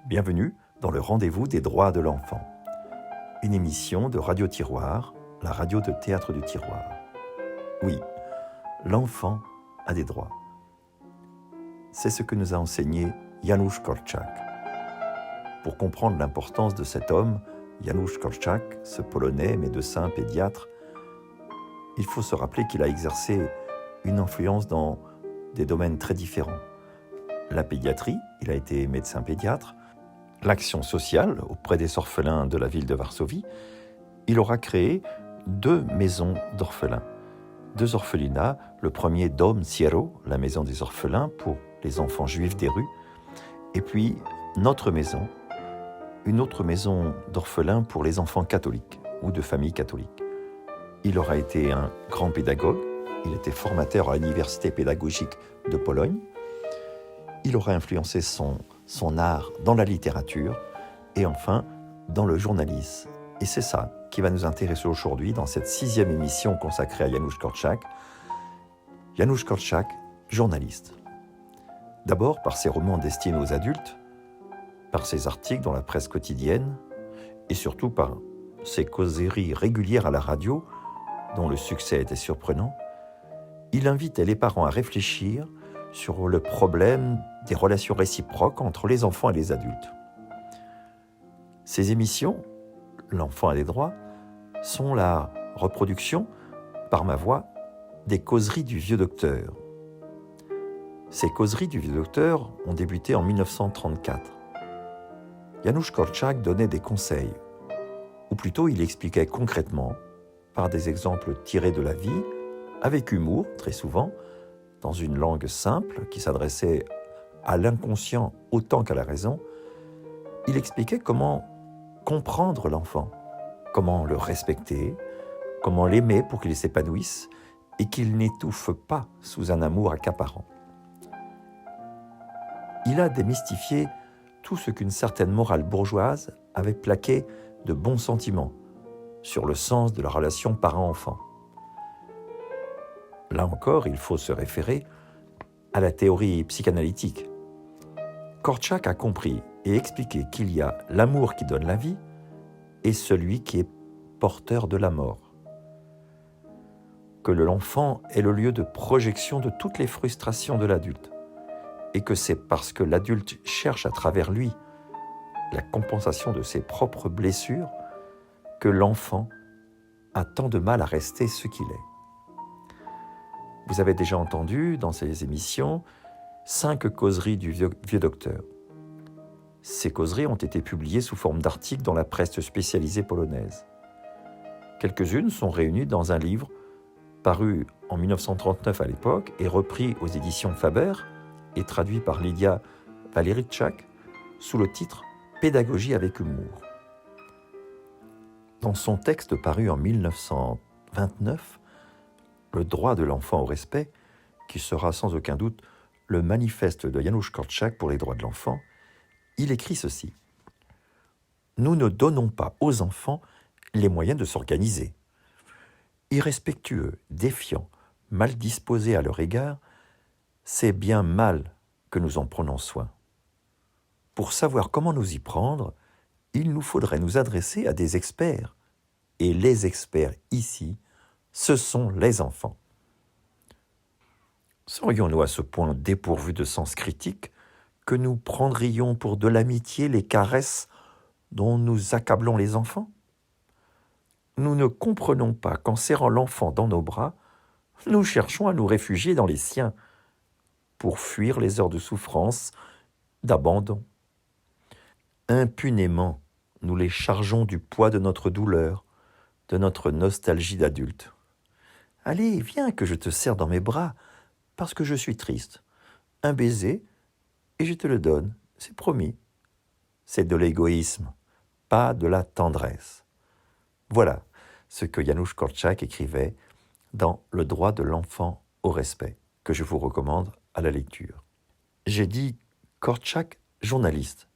Bienvenue dans le rendez-vous des droits de l'enfant, une émission de Radio Tiroir, la radio de théâtre du Tiroir. Oui, l'enfant a des droits. C'est ce que nous a enseigné Janusz Korczak. Pour comprendre l'importance de cet homme, Janusz Korczak, ce Polonais, médecin, pédiatre, il faut se rappeler qu'il a exercé une influence dans des domaines très différents. La pédiatrie, il a été médecin pédiatre, l'action sociale auprès des orphelins de la ville de Varsovie, il aura créé 2 maisons d'orphelins. 2 orphelinats, le premier Dom Siero, la maison des orphelins pour les enfants juifs des rues, et puis notre maison, une autre maison d'orphelins pour les enfants catholiques ou de familles catholiques. Il aura été un grand pédagogue, il était formateur à l'université pédagogique de Pologne, il aura influencé son art dans la littérature et enfin dans le journalisme. Et c'est ça qui va nous intéresser aujourd'hui dans cette 6e émission consacrée à Janusz Korczak. Janusz Korczak, journaliste. D'abord par ses romans destinés aux adultes, par ses articles dans la presse quotidienne et surtout par ses causeries régulières à la radio, dont le succès était surprenant. Il invitait les parents à réfléchir sur le problème des relations réciproques entre les enfants et les adultes. Ces émissions, L'enfant a des droits, sont la reproduction, par ma voix, des causeries du vieux docteur. Ces causeries du vieux docteur ont débuté en 1934. Janusz Korczak donnait des conseils, ou plutôt il expliquait concrètement, par des exemples tirés de la vie, avec humour, très souvent, dans une langue simple qui s'adressait à l'inconscient autant qu'à la raison, il expliquait comment comprendre l'enfant, comment le respecter, comment l'aimer pour qu'il s'épanouisse et qu'il n'étouffe pas sous un amour accaparant. Il a démystifié tout ce qu'une certaine morale bourgeoise avait plaqué de bons sentiments sur le sens de la relation parent-enfant. Là encore, il faut se référer à la théorie psychanalytique. Korczak a compris et expliqué qu'il y a l'amour qui donne la vie et celui qui est porteur de la mort. Que l'enfant est le lieu de projection de toutes les frustrations de l'adulte et que c'est parce que l'adulte cherche à travers lui la compensation de ses propres blessures que l'enfant a tant de mal à rester ce qu'il est. Vous avez déjà entendu dans ces émissions 5 causeries du vieux docteur. Ces causeries ont été publiées sous forme d'articles dans la presse spécialisée polonaise. Quelques-unes sont réunies dans un livre paru en 1939 à l'époque et repris aux éditions Faber et traduit par Lydia Walericzak sous le titre « Pédagogie avec humour ». Dans son texte paru en 1929, Le droit de l'enfant au respect, qui sera sans aucun doute le manifeste de Janusz Korczak pour les droits de l'enfant, il écrit ceci. « Nous ne donnons pas aux enfants les moyens de s'organiser. Irrespectueux, défiants, mal disposés à leur égard, c'est bien mal que nous en prenons soin. Pour savoir comment nous y prendre, il nous faudrait nous adresser à des experts. Et les experts ici, ce sont les enfants. Serions-nous à ce point dépourvus de sens critique que nous prendrions pour de l'amitié les caresses dont nous accablons les enfants ? Nous ne comprenons pas qu'en serrant l'enfant dans nos bras, nous cherchons à nous réfugier dans les siens pour fuir les heures de souffrance, d'abandon. Impunément, nous les chargeons du poids de notre douleur, de notre nostalgie d'adulte. Allez, viens que je te serre dans mes bras, parce que je suis triste. Un baiser, et je te le donne, c'est promis. C'est de l'égoïsme, pas de la tendresse. Voilà ce que Janusz Korczak écrivait dans Le droit de l'enfant au respect, que je vous recommande à la lecture. J'ai dit Korczak, journaliste.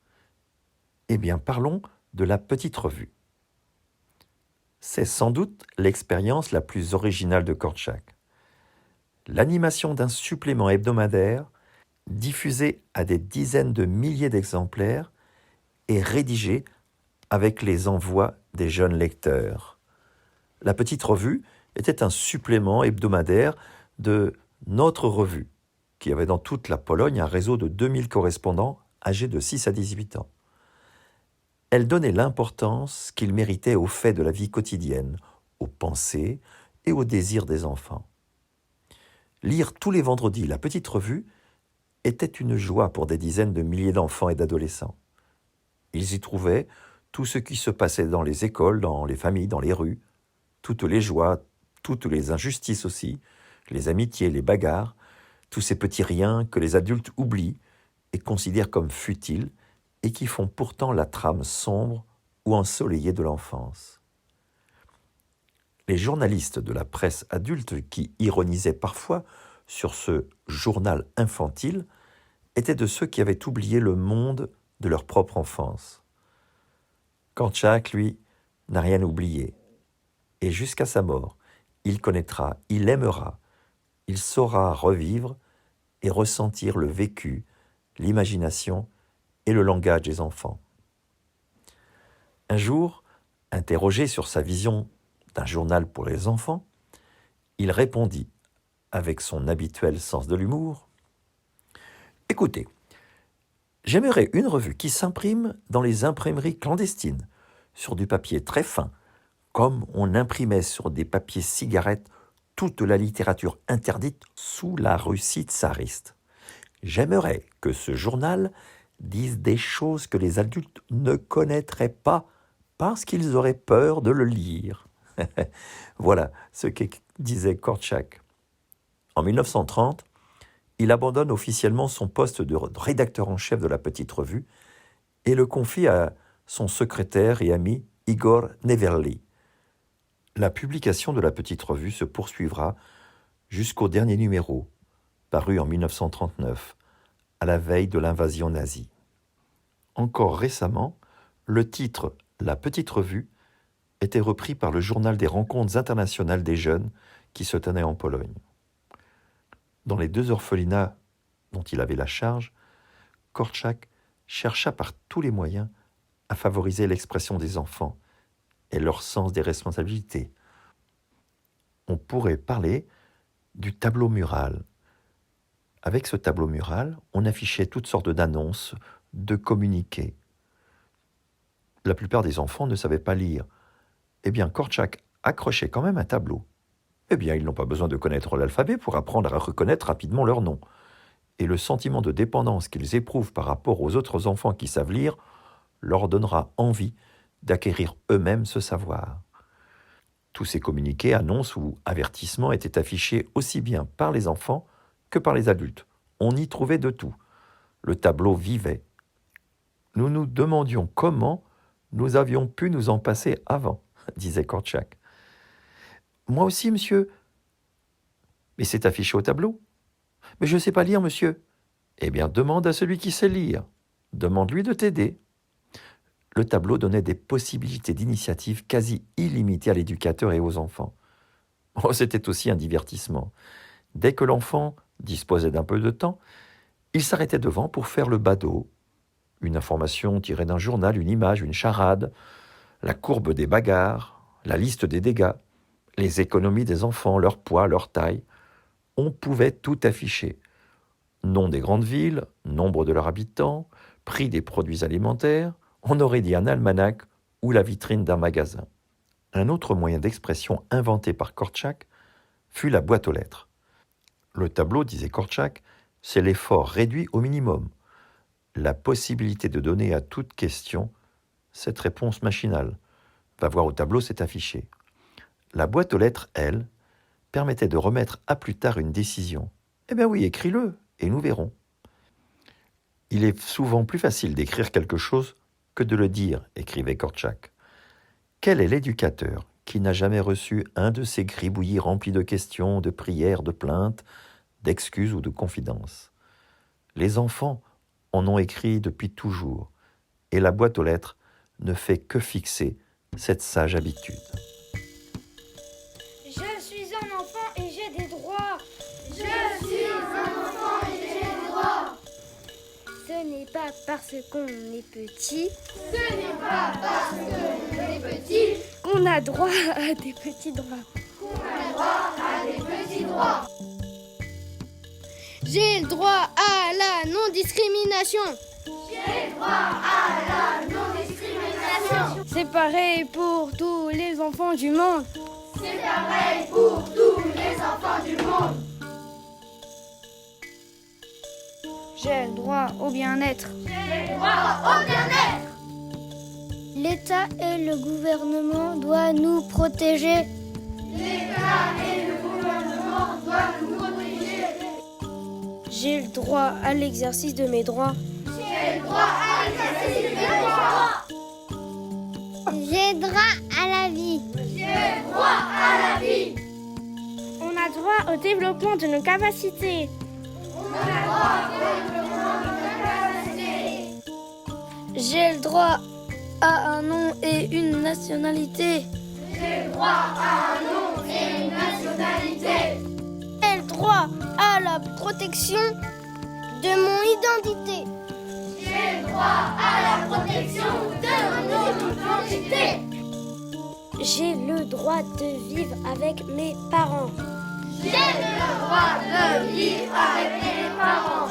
Eh bien, parlons de la petite revue. C'est sans doute l'expérience la plus originale de Korczak. L'animation d'un supplément hebdomadaire, diffusé à des dizaines de milliers d'exemplaires, est rédigé avec les envois des jeunes lecteurs. La petite revue était un supplément hebdomadaire de Notre Revue, qui avait dans toute la Pologne un réseau de 2000 correspondants âgés de 6 à 18 ans. Elle donnait l'importance qu'il méritait aux faits de la vie quotidienne, aux pensées et aux désirs des enfants. Lire tous les vendredis la petite revue était une joie pour des dizaines de milliers d'enfants et d'adolescents. Ils y trouvaient tout ce qui se passait dans les écoles, dans les familles, dans les rues, toutes les joies, toutes les injustices aussi, les amitiés, les bagarres, tous ces petits riens que les adultes oublient et considèrent comme futiles et qui font pourtant la trame sombre ou ensoleillée de l'enfance. Les journalistes de la presse adulte qui ironisaient parfois sur ce journal infantile étaient de ceux qui avaient oublié le monde de leur propre enfance. Korczak, lui, n'a rien oublié. Et jusqu'à sa mort, il connaîtra, il aimera, il saura revivre et ressentir le vécu, l'imagination et le langage des enfants. Un jour, interrogé sur sa vision d'un journal pour les enfants, il répondit, avec son habituel sens de l'humour, « Écoutez, j'aimerais une revue qui s'imprime dans les imprimeries clandestines, sur du papier très fin, comme on imprimait sur des papiers cigarettes toute la littérature interdite sous la Russie tsariste. J'aimerais que ce journal dise des choses que les adultes ne connaîtraient pas parce qu'ils auraient peur de le lire. » Voilà ce que disait Korczak. En 1930, il abandonne officiellement son poste de rédacteur en chef de la petite revue et le confie à son secrétaire et ami Igor Neverly. La publication de la petite revue se poursuivra jusqu'au dernier numéro, paru en 1939, à la veille de l'invasion nazie. Encore récemment, le titre « La petite revue » était repris par le journal des rencontres internationales des jeunes qui se tenait en Pologne. Dans les 2 orphelinats dont il avait la charge, Korczak chercha par tous les moyens à favoriser l'expression des enfants et leur sens des responsabilités. On pourrait parler du tableau mural. Avec ce tableau mural, on affichait toutes sortes d'annonces, de communiqués. La plupart des enfants ne savaient pas lire. Eh bien, Korczak accrochait quand même un tableau. Eh bien, ils n'ont pas besoin de connaître l'alphabet pour apprendre à reconnaître rapidement leur nom. Et le sentiment de dépendance qu'ils éprouvent par rapport aux autres enfants qui savent lire leur donnera envie d'acquérir eux-mêmes ce savoir. Tous ces communiqués, annonces ou avertissements étaient affichés aussi bien par les enfants que par les adultes. On y trouvait de tout. Le tableau vivait. Nous nous demandions comment nous avions pu nous en passer avant, disait Korczak. Moi aussi, monsieur. Mais c'est affiché au tableau. Mais je ne sais pas lire, monsieur. Eh bien, demande à celui qui sait lire. Demande-lui de t'aider. Le tableau donnait des possibilités d'initiative quasi illimitées à l'éducateur et aux enfants. Oh, c'était aussi un divertissement. Dès que l'enfant disposait d'un peu de temps, il s'arrêtait devant pour faire le badaud. Une information tirée d'un journal, une image, une charade, la courbe des bagarres, la liste des dégâts, les économies des enfants, leur poids, leur taille. On pouvait tout afficher. Nom des grandes villes, nombre de leurs habitants, prix des produits alimentaires, on aurait dit un almanach ou la vitrine d'un magasin. Un autre moyen d'expression inventé par Korczak fut la boîte aux lettres. Le tableau, disait Korczak, c'est l'effort réduit au minimum. La possibilité de donner à toute question cette réponse machinale. Va voir au tableau, c'est affiché. La boîte aux lettres, elle, permettait de remettre à plus tard une décision. Eh bien oui, écris-le, et nous verrons. Il est souvent plus facile d'écrire quelque chose que de le dire, écrivait Kortchak. Quel est l'éducateur qui n'a jamais reçu un de ces gribouillis remplis de questions, de prières, de plaintes, d'excuses ou de confidences? Les enfants en ont écrit depuis toujours, et la boîte aux lettres ne fait que fixer cette sage habitude. Je suis un enfant et j'ai des droits. Je suis un enfant et j'ai des droits. Ce n'est pas parce qu'on est petit Ce n'est pas parce qu'on est petit qu'on a droit à des petits droits. qu'on a droit à des petits droits. J'ai le droit à la non-discrimination. J'ai le droit à la non-discrimination. C'est pareil pour tous les enfants du monde. C'est pareil pour tous les enfants du monde. J'ai le droit au bien-être. J'ai le droit au bien-être. L'État et le gouvernement doivent nous protéger. L'État et le gouvernement doivent nous protéger. J'ai le droit à l'exercice de mes droits. J'ai le droit à l'exercice de mes droits. J'ai droit à la vie. J'ai le droit à la vie. On a droit au développement de nos capacités. On a droit au développement de nos capacités. J'ai le droit à un nom et une nationalité. J'ai le droit à un nom et une nationalité. J'ai le droit à la protection de mon identité. J'ai le droit à la protection de mon identité. J'ai le droit de vivre avec mes parents. J'ai le droit de vivre avec mes parents.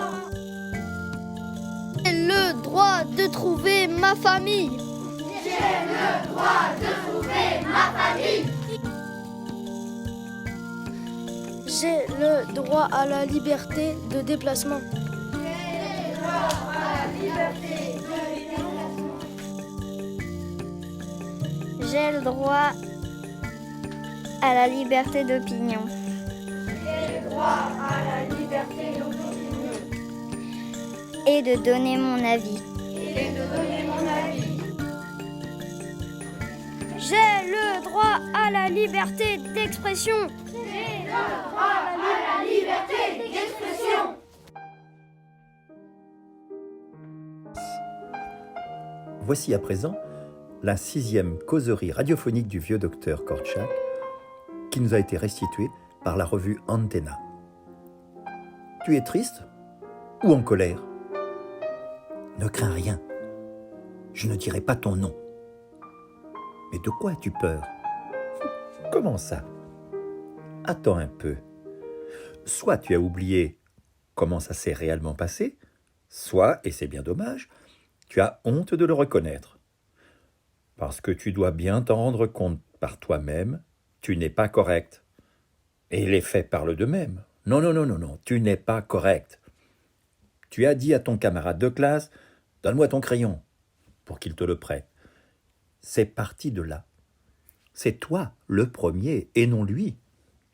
J'ai le droit de trouver ma famille. J'ai le droit de trouver ma famille. J'ai le droit à la liberté de déplacement. J'ai le droit à la liberté de déplacement. J'ai le droit à la liberté d'opinion. J'ai le droit à la liberté d'opinion. Et de donner mon avis. Et de donner mon avis. J'ai le droit à la liberté d'expression. J'ai le droit à la liberté d'expression. Voici à présent la 6e causerie radiophonique du vieux docteur Kortchak qui nous a été restituée par la revue Antenna. Tu es triste ou en colère? Ne crains rien. Je ne dirai pas ton nom. Mais de quoi as-tu peur? Comment ça? Attends un peu. Soit tu as oublié comment ça s'est réellement passé, soit, et c'est bien dommage, tu as honte de le reconnaître. Parce que tu dois bien t'en rendre compte par toi-même, tu n'es pas correct. Et les faits parlent d'eux-mêmes. Non, non, non, non, non, tu n'es pas correct. Tu as dit à ton camarade de classe, « Donne-moi ton crayon » pour qu'il te le prête. C'est parti de là. C'est toi, le premier, et non lui,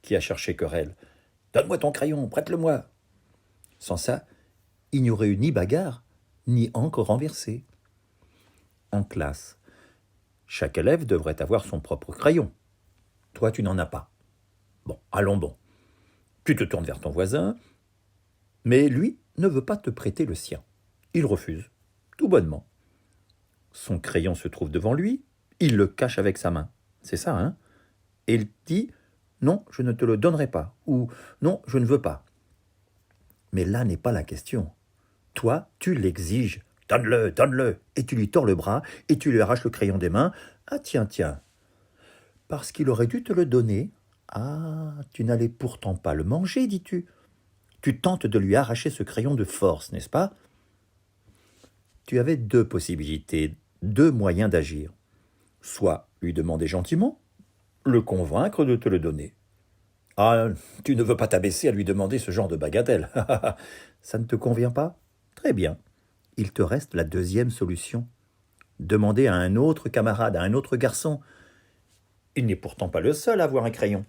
qui a cherché querelle. « Donne-moi ton crayon, prête-le-moi » Sans ça, il n'y aurait eu ni bagarre, ni encre renversée. En classe, chaque élève devrait avoir son propre crayon. Toi, tu n'en as pas. Bon, allons bon. Tu te tournes vers ton voisin, mais lui ne veut pas te prêter le sien. Il refuse, tout bonnement. Son crayon se trouve devant lui, il le cache avec sa main. C'est ça, hein? Et il dit « Non, je ne te le donnerai pas » ou « Non, je ne veux pas ». Mais là n'est pas la question. Toi, tu l'exiges. Donne-le, donne-le. Et tu lui tords le bras et tu lui arraches le crayon des mains. Ah tiens, tiens. Parce qu'il aurait dû te le donner. Ah, tu n'allais pourtant pas le manger, dis-tu. Tu tentes de lui arracher ce crayon de force, n'est-ce pas? Tu avais 2 possibilités, 2 moyens d'agir. Soit lui demander gentiment, le convaincre de te le donner. Ah, tu ne veux pas t'abaisser à lui demander ce genre de bagatelle. Ça ne te convient pas? Très bien. Il te reste la 2e solution. Demander à un autre camarade, à un autre garçon. Il n'est pourtant pas le seul à avoir un crayon.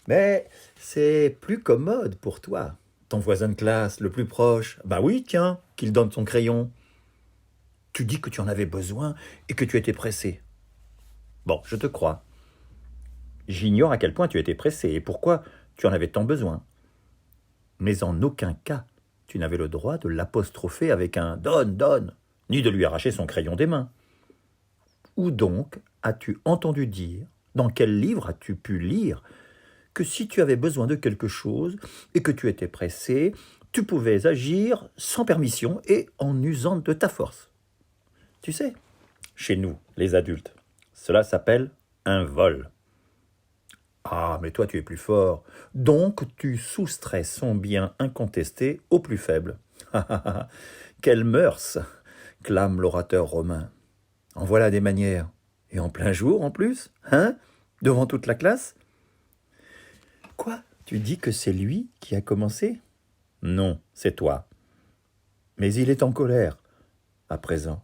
Mais c'est plus commode pour toi. Ton voisin de classe, le plus proche. Ben oui, tiens, qu'il donne son crayon. Tu dis que tu en avais besoin et que tu étais pressé. Bon, je te crois. J'ignore à quel point tu étais pressé et pourquoi tu en avais tant besoin. Mais en aucun cas, tu n'avais le droit de l'apostropher avec un « donne, donne », ni de lui arracher son crayon des mains. Où donc as-tu entendu dire, dans quel livre as-tu pu lire, que si tu avais besoin de quelque chose et que tu étais pressé, tu pouvais agir sans permission et en usant de ta force? Tu sais, chez nous, les adultes, cela s'appelle un vol. Ah, mais toi tu es plus fort, donc tu soustrais son bien incontesté au plus faible. Quelle mœurs, clame l'orateur romain. En voilà des manières, et en plein jour en plus, hein, devant toute la classe. Quoi, tu dis que c'est lui qui a commencé? Non, c'est toi. Mais il est en colère, à présent,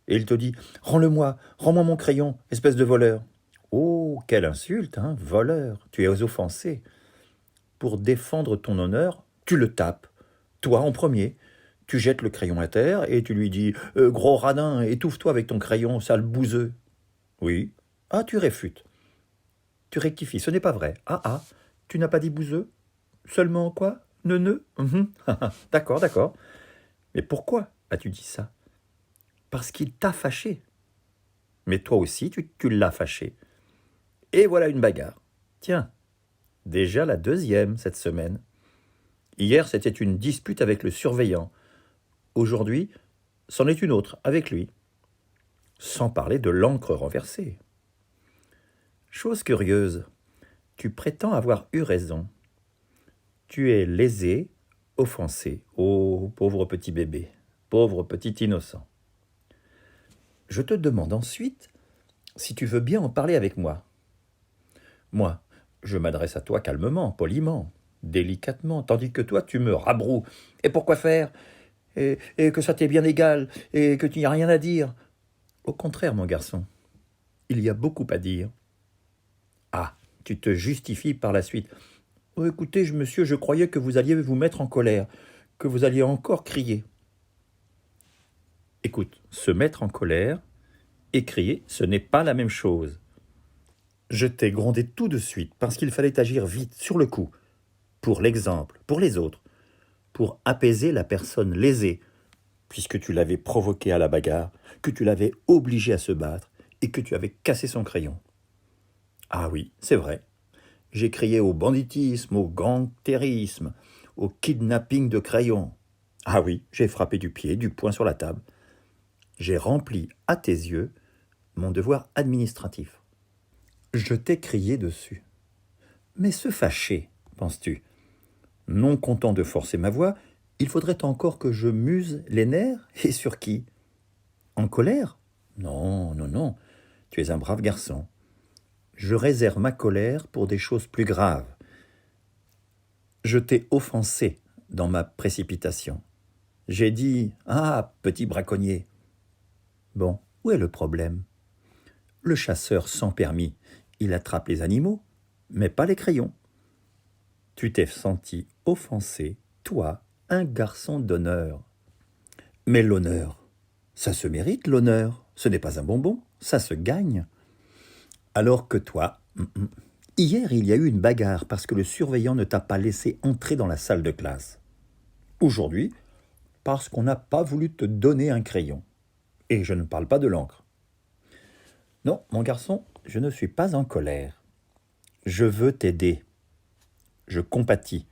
et il te dit « Rends-le-moi, rends-moi mon crayon, espèce de voleur !» Oh, quelle insulte, hein, voleur, tu es offensé. Pour défendre ton honneur, tu le tapes, toi en premier. Tu jettes le crayon à terre et tu lui dis « Gros radin, étouffe-toi avec ton crayon, sale bouseux !» Oui. Ah, tu réfutes. Tu rectifies, ce n'est pas vrai. Ah, tu n'as pas dit bouseux? Seulement quoi? Neuneu? D'accord, d'accord. Mais pourquoi as-tu dit ça? Parce qu'il t'a fâché. Mais toi aussi, tu l'as fâché. Et voilà une bagarre. Tiens, déjà la deuxième cette semaine. Hier, c'était une dispute avec le surveillant. Aujourd'hui, c'en est une autre avec lui. Sans parler de l'encre renversée. Chose curieuse, tu prétends avoir eu raison. Tu es lésé, offensé. Oh, pauvre petit bébé, pauvre petit innocent. Je te demande ensuite si tu veux bien en parler avec moi. Moi, je m'adresse à toi calmement, poliment, délicatement, tandis que toi, tu me rabroues. Et pourquoi faire? Et que ça t'est bien égal, et que tu n'y as rien à dire. Au contraire, mon garçon, il y a beaucoup à dire. Ah, tu te justifies par la suite. Oh, écoutez, monsieur, je croyais que vous alliez vous mettre en colère, que vous alliez encore crier. Écoute, se mettre en colère et crier, ce n'est pas la même chose. Je t'ai grondé tout de suite parce qu'il fallait agir vite, sur le coup, pour l'exemple, pour les autres, pour apaiser la personne lésée, puisque tu l'avais provoqué à la bagarre, que tu l'avais obligé à se battre et que tu avais cassé son crayon. Ah oui, c'est vrai. J'ai crié au banditisme, au gangtérisme, au kidnapping de crayons. Ah oui, j'ai frappé du pied, du poing sur la table. J'ai rempli, à tes yeux, mon devoir administratif. Je t'ai crié dessus. Mais se fâcher, penses-tu? Non content de forcer ma voix, il faudrait encore que je m'use les nerfs, et sur qui? En colère? Non, non, non, tu es un brave garçon. Je réserve ma colère pour des choses plus graves. Je t'ai offensé dans ma précipitation. J'ai dit « Ah, petit braconnier !» Bon, où est le problème? Le chasseur sans permis, il attrape les animaux, mais pas les crayons. Tu t'es senti offensé, toi, un garçon d'honneur. Mais l'honneur, ça se mérite l'honneur, ce n'est pas un bonbon, ça se gagne. Alors que toi, hier il y a eu une bagarre parce que le surveillant ne t'a pas laissé entrer dans la salle de classe. Aujourd'hui, parce qu'on n'a pas voulu te donner un crayon. Et je ne parle pas de l'encre. Non, mon garçon, je ne suis pas en colère. Je veux t'aider. Je compatis.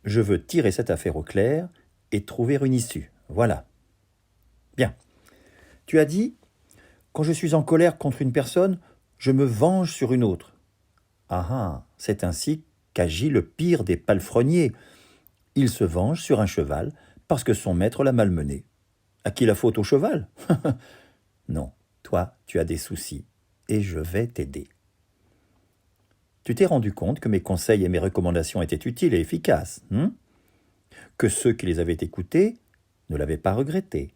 Je veux tirer cette affaire au clair et trouver une issue. Voilà. Bien. Tu as dit, quand je suis en colère contre une personne, je me venge sur une autre. Ah, c'est ainsi qu'agit le pire des palefreniers. Il se venge sur un cheval parce que son maître l'a malmené. À qui la faute? Au cheval? Non, toi, tu as des soucis et je vais t'aider. Tu t'es rendu compte que mes conseils et mes recommandations étaient utiles et efficaces, que ceux qui les avaient écoutés ne l'avaient pas regretté.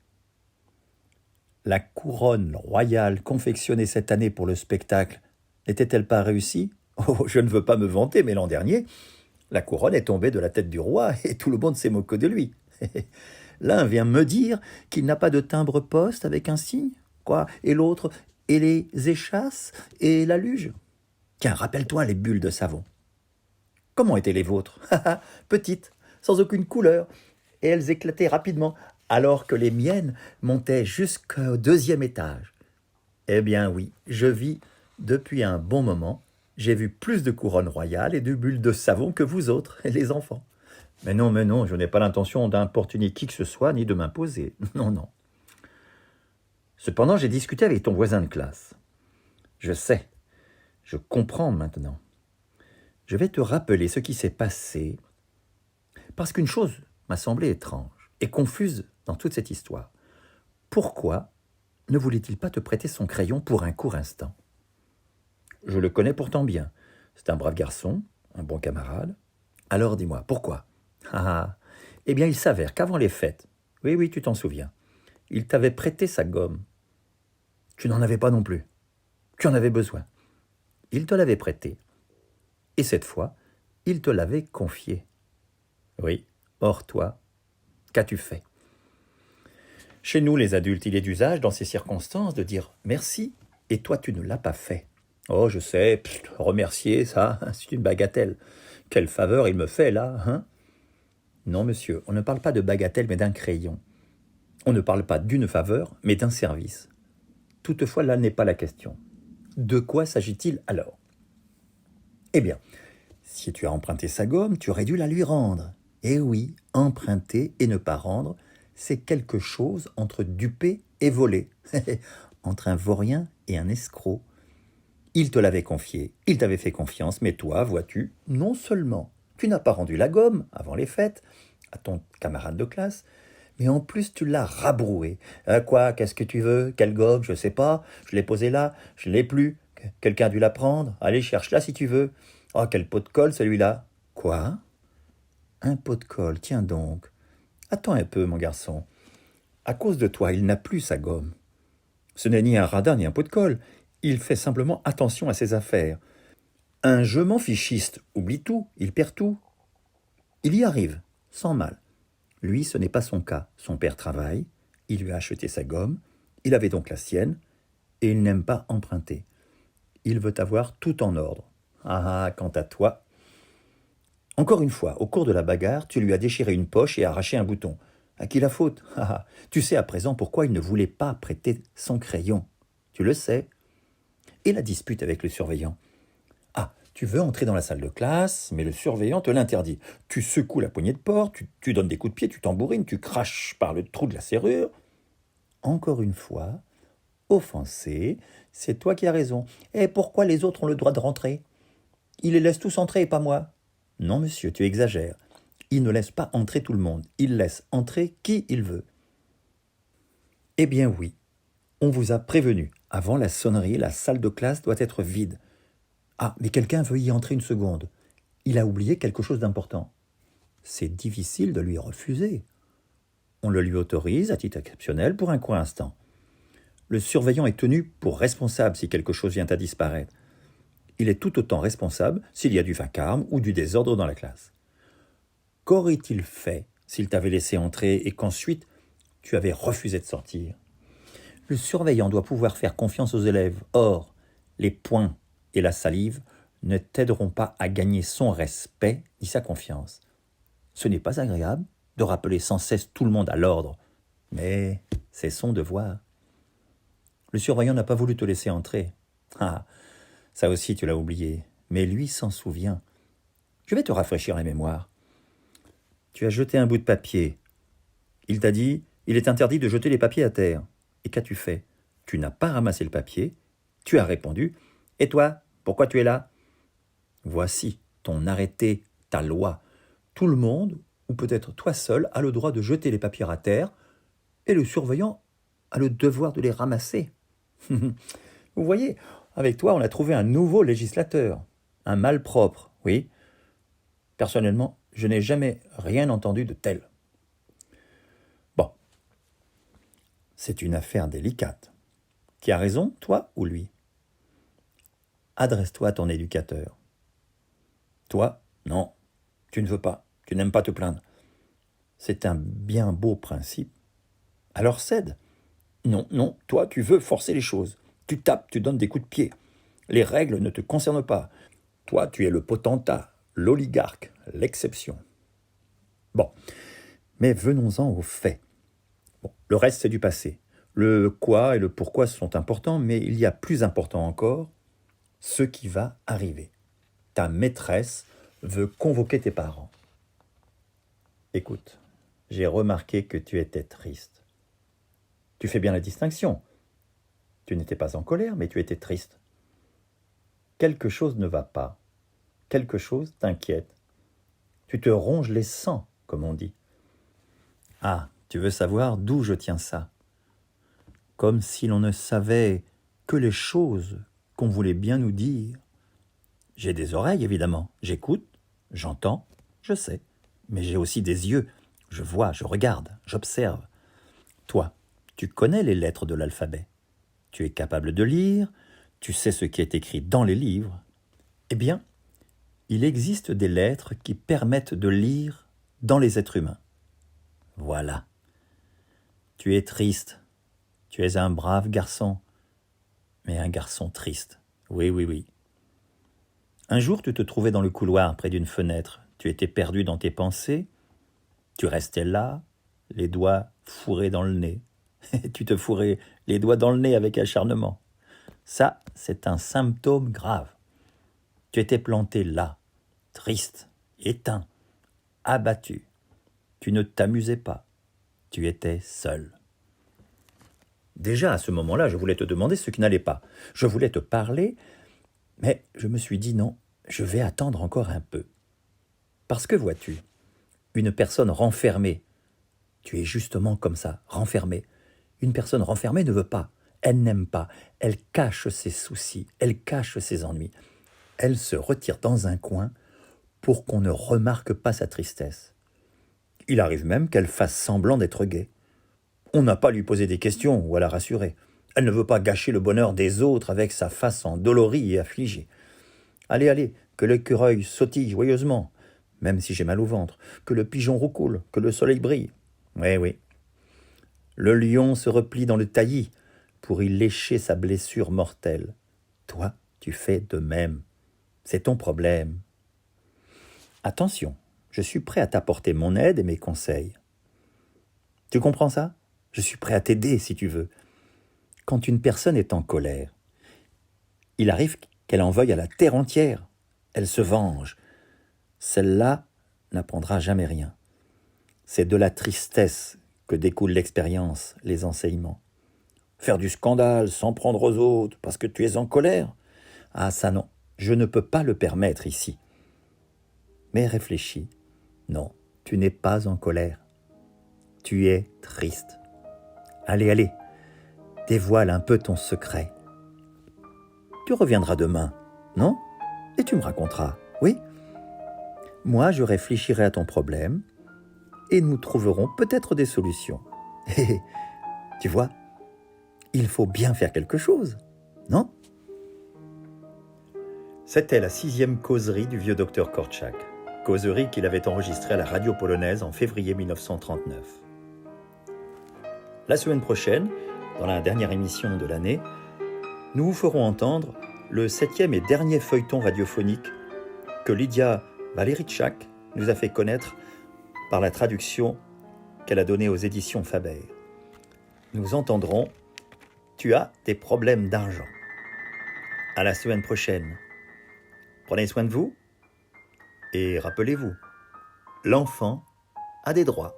La couronne royale confectionnée cette année pour le spectacle n'était-elle pas réussie? Oh, je ne veux pas me vanter, mais l'an dernier, la couronne est tombée de la tête du roi et tout le monde s'est moqué de lui. L'un vient me dire qu'il n'a pas de timbre-poste avec un signe, quoi, et l'autre, et les échasses et la luge. Tiens, rappelle-toi les bulles de savon. Comment étaient les vôtres? Petites, sans aucune couleur, et elles éclataient rapidement, alors que les miennes montaient jusqu'au 2e étage. Eh bien oui, je vis depuis un bon moment. J'ai vu plus de couronnes royales et de bulles de savon que vous autres, les enfants. Mais non, je n'ai pas l'intention d'importuner qui que ce soit, ni de m'imposer. Non. Cependant, j'ai discuté avec ton voisin de classe. Je sais, je comprends maintenant. Je vais te rappeler ce qui s'est passé, parce qu'une chose m'a semblé étrange et confuse dans toute cette histoire. Pourquoi ne voulait-il pas te prêter son crayon pour un court instant? Je le connais pourtant bien. C'est un brave garçon, un bon camarade. Alors dis-moi, pourquoi? Eh bien, il s'avère qu'avant les fêtes, oui, tu t'en souviens, il t'avait prêté sa gomme. Tu n'en avais pas non plus. Tu en avais besoin. Il te l'avait prêté. Et cette fois, il te l'avait confié. Oui, or toi, qu'as-tu fait? Chez nous, les adultes, il est d'usage, dans ces circonstances, de dire merci, et toi, tu ne l'as pas fait. Oh, je sais, remercier, ça, c'est une bagatelle. Quelle faveur il me fait, là, hein? Non, monsieur, on ne parle pas de bagatelle, mais d'un crayon. On ne parle pas d'une faveur, mais d'un service. Toutefois, là n'est pas la question. De quoi s'agit-il alors? Eh bien, si tu as emprunté sa gomme, tu aurais dû la lui rendre. Eh oui, emprunter et ne pas rendre, c'est quelque chose entre duper et voler. Entre un vaurien et un escroc. Il te l'avait confié, il t'avait fait confiance, mais toi, vois-tu, non seulement tu n'as pas rendu la gomme avant les fêtes à ton camarade de classe, mais en plus tu l'as rabroué. Quoi, qu'est-ce que tu veux? Quelle gomme? Je sais pas, je l'ai posée là, je l'ai plus. Quelqu'un a dû la prendre? Allez, cherche-la si tu veux. Oh, quel pot de colle celui-là! Quoi? Un pot de colle, tiens donc. Attends un peu, mon garçon. À cause de toi, il n'a plus sa gomme. Ce n'est ni un radin ni un pot de colle. Il fait simplement attention à ses affaires. Un je m'en fichiste oublie tout, il perd tout. Il y arrive, sans mal. Lui, ce n'est pas son cas. Son père travaille, il lui a acheté sa gomme, il avait donc la sienne, et il n'aime pas emprunter. Il veut avoir tout en ordre. Quant à toi... Encore une fois, au cours de la bagarre, tu lui as déchiré une poche et arraché un bouton. À qui la faute? Tu sais à présent pourquoi il ne voulait pas prêter son crayon. Tu le sais. Et la dispute avec le surveillant. Tu veux entrer dans la salle de classe, mais le surveillant te l'interdit. Tu secoues la poignée de porte, tu donnes des coups de pied, tu tambourines, tu craches par le trou de la serrure. Encore une fois, offensé, c'est toi qui as raison. Et pourquoi les autres ont le droit de rentrer? Ils les laissent tous entrer et pas moi. Non, monsieur, tu exagères. Il ne laisse pas entrer tout le monde. Il laisse entrer qui il veut. Eh bien oui, on vous a prévenu. Avant la sonnerie, la salle de classe doit être vide. Mais quelqu'un veut y entrer une seconde. Il a oublié quelque chose d'important. C'est difficile de lui refuser. On le lui autorise à titre exceptionnel pour un court instant. Le surveillant est tenu pour responsable si quelque chose vient à disparaître. Il est tout autant responsable s'il y a du vacarme ou du désordre dans la classe. Qu'aurait-il fait s'il t'avait laissé entrer et qu'ensuite tu avais refusé de sortir? Le surveillant doit pouvoir faire confiance aux élèves. Or, les points et la salive ne t'aideront pas à gagner son respect ni sa confiance. Ce n'est pas agréable de rappeler sans cesse tout le monde à l'ordre, mais c'est son devoir. Le surveillant n'a pas voulu te laisser entrer. Ça aussi tu l'as oublié, mais lui s'en souvient. Je vais te rafraîchir la mémoire. Tu as jeté un bout de papier. Il t'a dit, il est interdit de jeter les papiers à terre. Et qu'as-tu fait? Tu n'as pas ramassé le papier, tu as répondu, et toi, pourquoi tu es là? Voici ton arrêté, ta loi. Tout le monde, ou peut-être toi seul, a le droit de jeter les papiers à terre, et le surveillant a le devoir de les ramasser. Vous voyez, avec toi, on a trouvé un nouveau législateur, un malpropre, oui. Personnellement, je n'ai jamais rien entendu de tel. Bon, c'est une affaire délicate. Qui a raison, toi ou lui? Adresse-toi à ton éducateur. Toi, non, tu ne veux pas, tu n'aimes pas te plaindre. C'est un bien beau principe. Alors cède. Non, non, toi tu veux forcer les choses. Tu tapes, tu donnes des coups de pied. Les règles ne te concernent pas. Toi tu es le potentat, l'oligarque, l'exception. Bon, mais venons-en aux faits. Bon, le reste c'est du passé. Le quoi et le pourquoi sont importants, mais il y a plus important encore, ce qui va arriver. Ta maîtresse veut convoquer tes parents. Écoute, j'ai remarqué que tu étais triste. Tu fais bien la distinction. Tu n'étais pas en colère, mais tu étais triste. Quelque chose ne va pas. Quelque chose t'inquiète. Tu te ronges les sangs, comme on dit. Ah, tu veux savoir d'où je tiens ça? Comme si l'on ne savait que les choses qu'on voulait bien nous dire. J'ai des oreilles, évidemment. J'écoute, j'entends, je sais. Mais j'ai aussi des yeux. Je vois, je regarde, j'observe. Toi, tu connais les lettres de l'alphabet. Tu es capable de lire, tu sais ce qui est écrit dans les livres. Eh bien, il existe des lettres qui permettent de lire dans les êtres humains. Voilà. Tu es triste. Tu es un brave garçon. Mais un garçon triste. Oui, oui, oui. Un jour, tu te trouvais dans le couloir près d'une fenêtre. Tu étais perdu dans tes pensées. Tu restais là, les doigts fourrés dans le nez. Tu te fourrais les doigts dans le nez avec acharnement. Ça, c'est un symptôme grave. Tu étais planté là, triste, éteint, abattu. Tu ne t'amusais pas. Tu étais seul. Déjà, à ce moment-là, je voulais te demander ce qui n'allait pas. Je voulais te parler, mais je me suis dit non, je vais attendre encore un peu. Parce que, vois-tu, une personne renfermée, tu es justement comme ça, renfermée. Une personne renfermée ne veut pas, elle n'aime pas, elle cache ses soucis, elle cache ses ennuis. Elle se retire dans un coin pour qu'on ne remarque pas sa tristesse. Il arrive même qu'elle fasse semblant d'être gaie. On n'a pas à lui poser des questions ou à la rassurer. Elle ne veut pas gâcher le bonheur des autres avec sa face endolorie et affligée. Allez, allez, que l'écureuil sautille joyeusement, même si j'ai mal au ventre, que le pigeon roucoule, que le soleil brille. Oui, oui. Le lion se replie dans le taillis pour y lécher sa blessure mortelle. Toi, tu fais de même. C'est ton problème. Attention, je suis prêt à t'apporter mon aide et mes conseils. Tu comprends ça? Je suis prêt à t'aider si tu veux. Quand une personne est en colère, il arrive qu'elle en veuille à la terre entière. Elle se venge. Celle-là n'apprendra jamais rien. C'est de la tristesse que découle l'expérience, les enseignements. Faire du scandale, s'en prendre aux autres, parce que tu es en colère. Ah ça non, je ne peux pas le permettre ici. Mais réfléchis. Non, tu n'es pas en colère. Tu es triste. Allez, allez, dévoile un peu ton secret. Tu reviendras demain, non? Et tu me raconteras, oui? Moi, je réfléchirai à ton problème et nous trouverons peut-être des solutions. Et tu vois, il faut bien faire quelque chose, non? C'était la 6e causerie du vieux docteur Korczak, causerie qu'il avait enregistrée à la radio polonaise en février 1939. La semaine prochaine, dans la dernière émission de l'année, nous vous ferons entendre le 7e et dernier feuilleton radiophonique que Lydia Valerichak nous a fait connaître par la traduction qu'elle a donnée aux éditions Faber. Nous entendrons « Tu as des problèmes d'argent ». À la semaine prochaine. Prenez soin de vous et rappelez-vous, l'enfant a des droits.